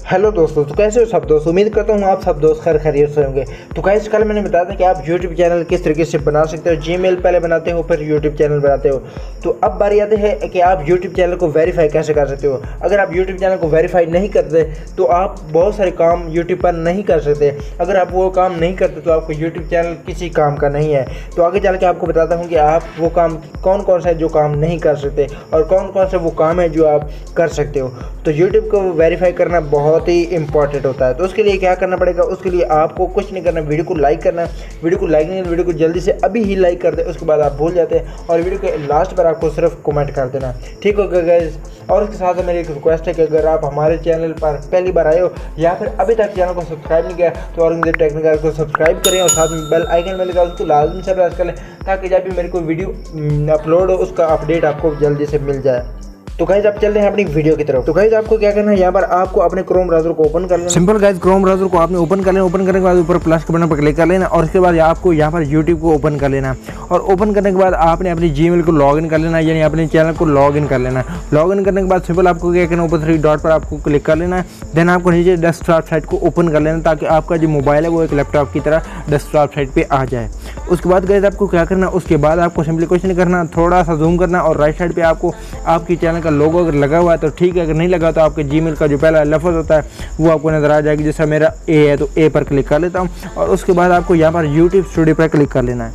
Hello दोस्तों, तो कैसे हो सब दोस्त। उम्मीद करता हूँ आप सब दोस्त खैर खैरियत से होंगे। तो गाइस कल मैंने बताया था कि आप यूट्यूब चैनल किस तरीके से बना सकते हो। जीमेल पहले बनाते हो फिर यूट्यूब चैनल बनाते हो। तो अब बारी आती है कि आप यूट्यूब चैनल को वेरीफाई कैसे कर सकते हो। अगर आप यूट्यूब चैनल को वेरीफाई नहीं करते तो आप बहुत सारे काम यूट्यूब पर नहीं कर सकते। अगर आप वो काम नहीं करते तो आपको यूट्यूब चैनल किसी काम का नहीं है। तो आगे चल के आपको बताता हूँ कि आप वो काम कौन कौन सा है जो काम नहीं कर सकते और कौन कौन से वो काम है जो आप कर सकते हो। तो यूट्यूब को वेरीफाई करना बहुत ही इंपॉर्टेंट होता है। तो उसके लिए क्या करना पड़ेगा, उसके लिए आपको कुछ नहीं करना, वीडियो को लाइक करना। वीडियो को लाइक नहीं, वीडियो को जल्दी से अभी ही लाइक कर दे, उसके बाद आप भूल जाते हैं और वीडियो के लास्ट पर आपको सिर्फ कमेंट कर देना, ठीक हो गया गाइस। और उसके साथ मेरी एक रिक्वेस्ट है कि अगर आप हमारे चैनल पर पहली बार आए हो या फिर अभी तक चैनल को सब्सक्राइब नहीं किया तो औरंगजेब टेक्निकल को सब्सक्राइब करें और साथ में बेल आइकन में लगा उसको लाजमी से प्रेस कर लें ताकि जब भी मेरे को वीडियो अपलोड हो उसका अपडेट आपको जल्दी से मिल जाए। तो गाइस आप चल रहे हैं अपनी वीडियो की तरफ। तो गाइस आपको क्या करना है, यहाँ पर आपको अपने क्रोम ब्राउज़र को ओपन कर लेना। सिंपल गाइस, क्रोम ब्राउज़र को आपने ओपन कर लेना। ओपन करने के बाद ऊपर प्लस के बटन पर क्लिक कर लेना और उसके बाद आपको यहाँ पर यूट्यूब को ओपन कर लेना। और ओपन करने के बाद आपने अपनी जीमेल को लॉगिन कर लेना, यानी अपने चैनल को लॉगिन कर लेना। लॉगिन करने के बाद सिंपल आपको क्या करना, ऊपर 3 डॉट पर आपको क्लिक कर लेना है। देन आपको नीचे डेस्कटॉप साइट को ओपन कर लेना ताकि आपका जो मोबाइल है वो एक लैपटॉप की तरह डेस्कटॉप साइट पर आ जाए। उसके बाद गाइस आपको क्या करना, उसके बाद आपको सिंपली कुछ नहीं करना, थोड़ा सा जूम करना और राइट साइड पे आपको आपकी चैनल का लोगो अगर लगा हुआ है तो ठीक है, अगर नहीं लगा तो आपके जीमेल का जो पहला लफ्ज़ होता है वो आपको नज़र आ जाएगी। जैसा मेरा ए है तो ए पर क्लिक कर लेता हूँ और उसके बाद आपको यहाँ पर यूट्यूब स्टूडियो पर क्लिक कर लेना है।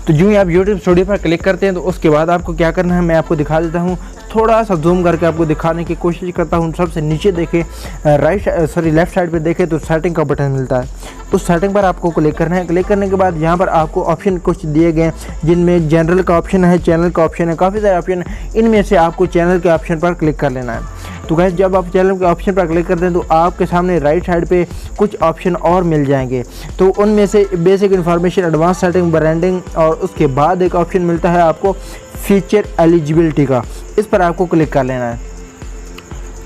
तो जो ही आप यूट्यूब स्टूडियो पर क्लिक करते हैं तो उसके बाद आपको क्या करना है मैं आपको दिखा देता हूँ। थोड़ा सा जूम करके आपको दिखाने की कोशिश करता हूँ। सबसे नीचे देखें, लेफ़्ट साइड पे देखें तो सेटिंग का बटन मिलता है। उस सेटिंग पर आपको क्लिक करना है। क्लिक करने के बाद यहाँ पर आपको ऑप्शन कुछ दिए गए हैं जिनमें जनरल का ऑप्शन है, चैनल का ऑप्शन है, काफ़ी सारे ऑप्शन है। इनमें से आपको चैनल के ऑप्शन पर क्लिक कर लेना है। तो गाइस जब आप चैनल के ऑप्शन पर क्लिक करते हैं तो आपके सामने राइट साइड पे कुछ ऑप्शन और मिल जाएंगे। तो उनमें से basic information, advance setting, branding और उसके बाद एक ऑप्शन मिलता है आपको फीचर एलिजिबिलिटी का। इस पर आपको क्लिक कर लेना है।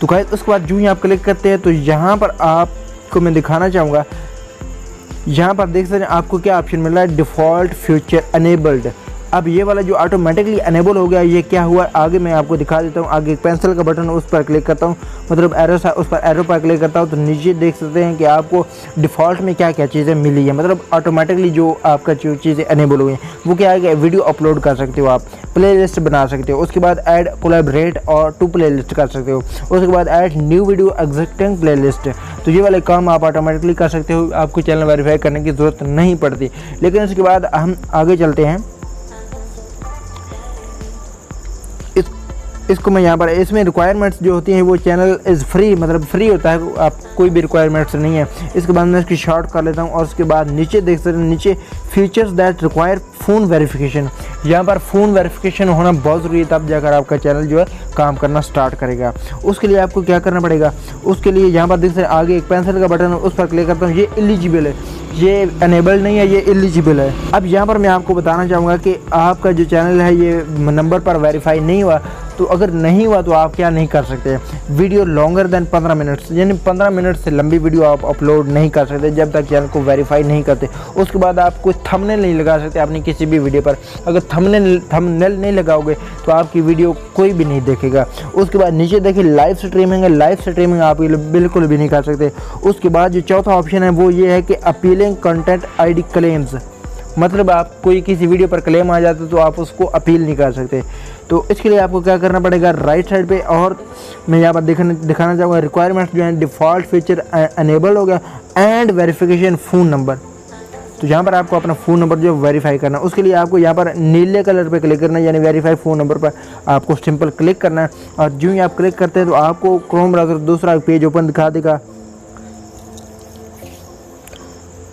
तो गाइस उसके बाद जो ही आप क्लिक करते हैं तो यहाँ पर आपको मैं दिखाना चाहूँगा, यहाँ पर देख सकते हैं आपको क्या ऑप्शन मिल रहा है, डिफ़ॉल्ट फीचर अनेबल्ड। अब ये वाला जो ऑटोमेटिकली अनेबल हो गया, ये क्या हुआ आगे मैं आपको दिखा देता हूँ। आगे एक पेंसिल का बटन है उस पर क्लिक करता हूँ, मतलब एरो उस पर एरो पर क्लिक करता हूँ तो नीचे देख सकते हैं कि आपको डिफ़ॉल्ट में क्या क्या चीज़ें मिली है। मतलब ऑटोमेटिकली जो आपका जो चीज़ें अनेबल हुई हैं वो क्या है कि वीडियो अपलोड कर सकते हो, आप प्ले लिस्ट बना सकते हो, उसके बाद ऐड कोलैबोरेट और टू प्ले लिस्ट कर सकते हो, उसके बाद add new video existing play list. तो ये वाले काम आप ऑटोमेटिकली कर सकते हो, आपको चैनल वेरीफाई करने की ज़रूरत नहीं पड़ती। लेकिन उसके बाद हम आगे चलते हैं। इसको मैं यहाँ पर, इसमें रिक्वायरमेंट्स जो होती हैं वो चैनल इज़ फ्री, मतलब फ्री होता है, आप कोई भी रिक्वायरमेंट्स नहीं है। इसके बाद मैं इसकी शॉर्ट कर लेता हूँ और उसके बाद नीचे देख सकते हैं, नीचे features that require phone verification. यहाँ पर फ़ोन वेरिफिकेशन होना बहुत ज़रूरी है, तब जाकर आपका चैनल जो है काम करना स्टार्ट करेगा। उसके लिए आपको क्या करना पड़ेगा, उसके लिए यहाँ पर देख सकते हैं आगे एक पेंसिल का बटन है उस पर क्लिक करता हूँ। ये एलिजिबल है, ये अनेबल नहीं है, ये एलिजिबल है। अब यहाँ पर मैं आपको बताना चाहूँगा कि आपका जो चैनल है ये नंबर पर वेरीफाई नहीं हुआ। तो अगर नहीं हुआ तो आप क्या नहीं कर सकते, वीडियो लॉन्गर देन 15 मिनट्स, यानी 15 मिनट से लंबी वीडियो आप अपलोड नहीं कर सकते जब तक चैनल को वेरीफाई नहीं करते। उसके बाद आप कोई थंबनेल नहीं लगा सकते अपनी किसी भी वीडियो पर। अगर थंबनेल नहीं लगाओगे तो आपकी वीडियो कोई भी नहीं देखेगा। उसके बाद नीचे देखिए लाइव स्ट्रीमिंग है, लाइव स्ट्रीमिंग आप बिल्कुल भी नहीं कर सकते। उसके बाद जो चौथा ऑप्शन है वो ये है कि अपीलिंग कंटेंट आईडी क्लेम्स, मतलब आप कोई किसी वीडियो पर क्लेम आ जाता है तो आप उसको अपील नहीं कर सकते। तो इसके लिए आपको क्या करना पड़ेगा, राइट साइड पे, और मैं यहाँ पर दिखाना चाहूँगा रिक्वायरमेंट्स जो है डिफ़ॉल्ट फीचर अनेबल हो गया एंड वेरिफिकेशन फ़ोन नंबर। तो यहाँ पर आपको अपना फ़ोन नंबर जो वेरीफाई करना है, उसके लिए आपको यहाँ पर नीले कलर पे क्लिक करना है, यानी वेरीफाई फ़ोन नंबर पर आपको सिंपल क्लिक करना है। और जो ही आप क्लिक करते हैं तो आपको क्रोम ब्राउज़र दूसरा पेज ओपन दिखा देगा।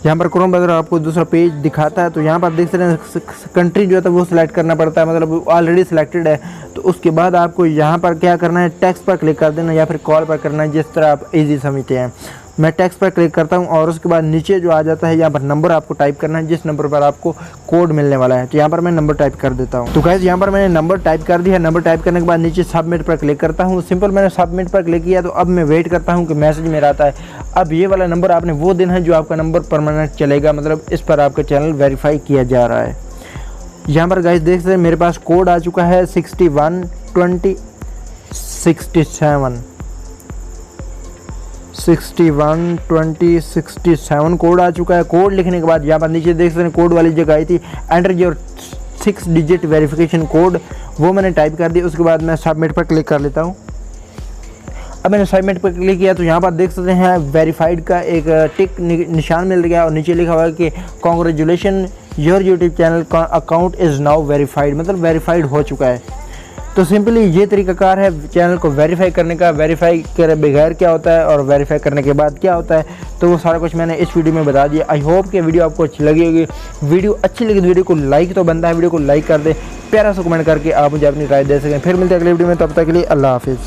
यहाँ पर क्रोम ब्राउज़र आपको दूसरा पेज दिखाता है। तो यहाँ पर देख सकते हैं कंट्री जो है तो वो सिलेक्ट करना पड़ता है, मतलब ऑलरेडी सिलेक्टेड है। तो उसके बाद आपको यहाँ पर क्या करना है, टेक्स्ट पर क्लिक कर देना या फिर कॉल पर करना है, जिस तरह आप इजी समझते हैं। मैं टेक्स्ट पर क्लिक करता हूँ और उसके बाद नीचे जो आ जाता है यहाँ पर नंबर आपको टाइप करना है, जिस नंबर पर आपको कोड मिलने वाला है। तो यहाँ पर मैं नंबर टाइप कर देता हूँ। तो गाइस यहाँ पर मैंने नंबर टाइप कर दिया। नंबर टाइप करने के बाद नीचे सबमिट पर क्लिक करता हूँ। सिंपल मैंने सबमिट पर क्लिक किया। तो अब मैं वेट करता हूँ कि मैसेज मेरा आता है। अब ये वाला नंबर आपने वो दिन है जो आपका नंबर परमानेंट चलेगा, मतलब इस पर आपका चैनल वेरीफाई किया जा रहा है। यहाँ पर गाइस देख सकते हैं मेरे पास कोड आ चुका है 612067। 612067 कोड आ चुका है। कोड लिखने के बाद यहाँ पर नीचे देख सकते हैं कोड वाली जगह आई थी enter your 6 digit verification code, वो मैंने टाइप कर दी। उसके बाद मैं सबमिट पर क्लिक कर लेता हूँ। अब मैंने सबमिट पर क्लिक किया तो यहाँ पर देख सकते हैं वेरीफाइड का एक टिक निशान मिल गया और नीचे लिखा हुआ है कि congratulation your YouTube channel account is now verified, मतलब वेरीफाइड हो चुका है। तो सिंपली ये तरीकाकार है चैनल को वेरीफाई करने का। वेरीफाई करे बगैर क्या होता है और वेरीफाई करने के बाद क्या होता है, तो वो सारा कुछ मैंने इस वीडियो में बता दिया। आई होप कि वीडियो आपको अच्छी लगी होगी। वीडियो अच्छी लगी तो वीडियो को लाइक तो बनता है, वीडियो को लाइक कर दे, प्यारा सा कमेंट करके आप मुझे अपनी राय दे सकें। फिर मिलते हैं अगले वीडियो में, तब तक के लिए अल्लाह हाफिज़।